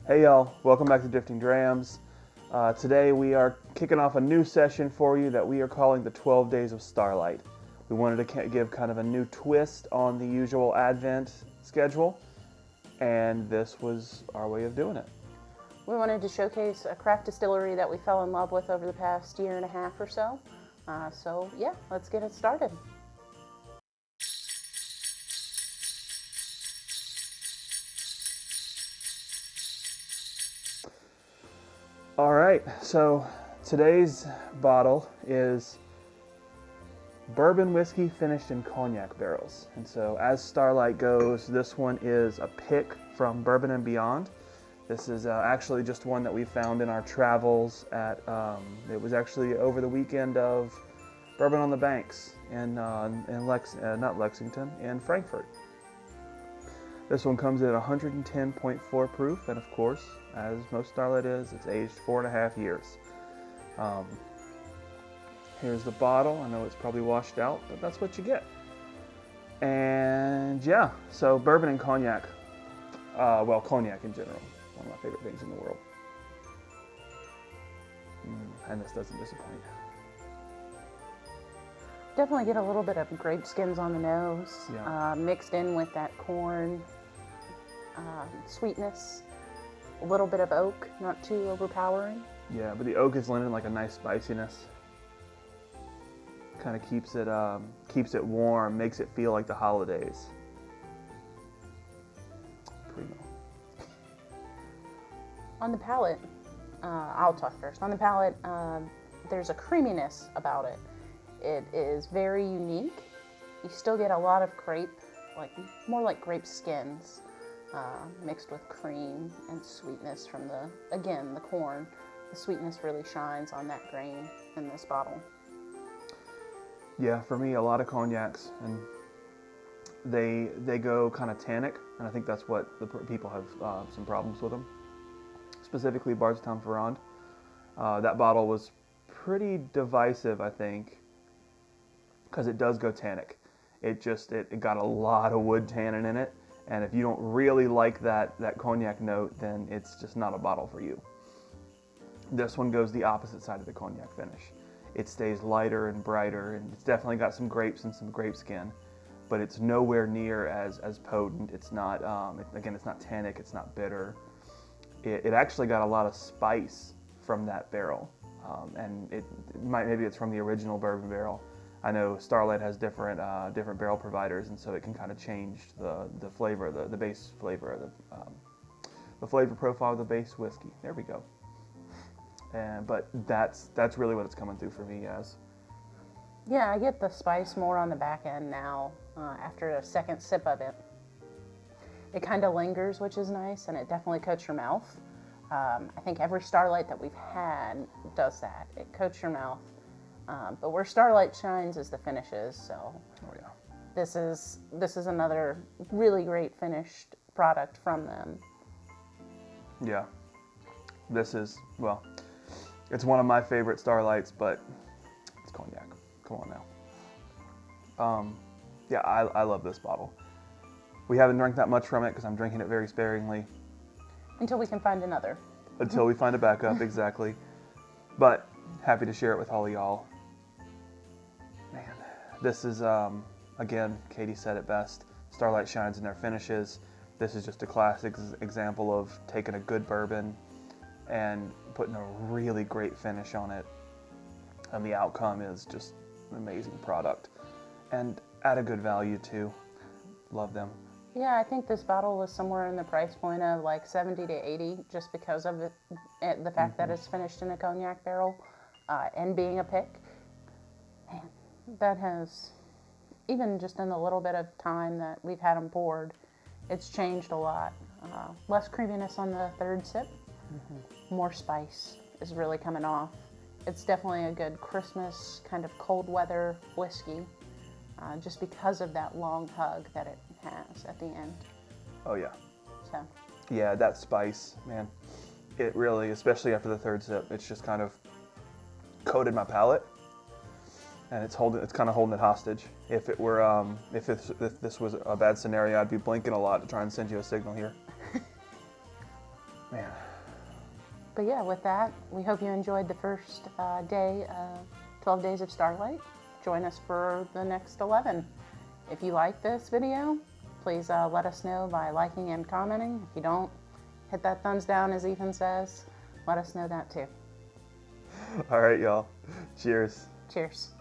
Hey y'all, welcome back to Drifting Drams. Today we are kicking off a new session for you that we are calling the 12 Days of Starlight. We wanted to give kind of a new twist on the usual Advent schedule, and this was our way of doing it. We wanted to showcase a craft distillery that we fell in love with over the past year and a half or so. So yeah, let's get it started. All right, so today's bottle is bourbon whiskey finished in cognac barrels. And so as Starlight goes, this one is a pick from Bourbon and Beyond. This is actually just one that we found in our travels at, it was actually over the weekend of Bourbon on the Banks in Lexington, in Frankfurt. This one comes at 110.4 proof, and of course, as most Starlight is, it's aged 4.5 years. Here's the bottle. I know it's probably washed out, but that's what you get. And yeah, so bourbon and cognac, well, cognac in general, one of my favorite things in the world. And this doesn't disappoint. Definitely get a little bit of grape skins on the nose, Yeah. mixed in with that corn sweetness. A little bit of oak, not too overpowering. Yeah, but the oak is lending like a nice spiciness. Kind of keeps it warm, makes it feel like the holidays. Primo. On the palate, I'll talk first. On the palate, there's a creaminess about it. It is very unique. You still get a lot of grape, more like grape skins, mixed with cream and sweetness from the corn. The sweetness really shines on that grain in this bottle. Yeah, for me, a lot of cognacs, and they go kind of tannic, and I think that's what the people have some problems with them. Specifically, Bardstown Ferrand. That bottle was pretty divisive, I think, because it does go tannic. It got a lot of wood tannin in it, and if you don't really like that cognac note, then it's just not a bottle for you. This one goes the opposite side of the cognac finish. It stays lighter and brighter, and it's definitely got some grapes and some grape skin, but it's nowhere near as potent. It's not, it's not tannic, it's not bitter. It actually got a lot of spice from that barrel, and maybe it's from the original bourbon barrel. I know Starlight has different barrel providers, and so it can kind of change the flavor, the base flavor, the flavor profile of the base whiskey. There we go. But that's really what it's coming through for me as. Yeah, I get the spice more on the back end now after a second sip of it. It kind of lingers, which is nice, and it definitely coats your mouth. I think every Starlight that we've had does that. It coats your mouth. But where Starlight shines is the finishes. So Oh yeah. this is another really great finished product from them. Yeah. This is, well, it's one of my favorite Starlights, but it's cognac. Come on now. Yeah, I love this bottle. We haven't drank that much from it because I'm drinking it very sparingly. Until we can find another. Until we find a backup, exactly. But happy to share it with all of y'all. Man, this is, again, Katie said it best. Starlight shines in their finishes. This is just a classic example of taking a good bourbon and putting a really great finish on it. And the outcome is just an amazing product. And at a good value, too. Love them. Yeah, I think this bottle was somewhere in the price point of like 70 to 80, just because of the fact that it's finished in a cognac barrel and being a pick. Man, that has, even just in the little bit of time that we've had them poured, it's changed a lot. Less creaminess on the third sip, more spice is really coming off. It's definitely a good Christmas kind of cold weather whiskey, just because of that long hug that it has at the end. Oh, yeah. So. Yeah, that spice, man. It really, especially after the third sip, it's just kind of coated my palate, and it's kind of holding it hostage. If it were, if this was a bad scenario, I'd be blinking a lot to try and send you a signal here. Man. But yeah, with that, we hope you enjoyed the first day of 12 Days of Starlight. Join us for the next 11. If you like this video, please let us know by liking and commenting. If you don't, hit that thumbs down, as Ethan says. Let us know that too. All right, y'all. Cheers. Cheers.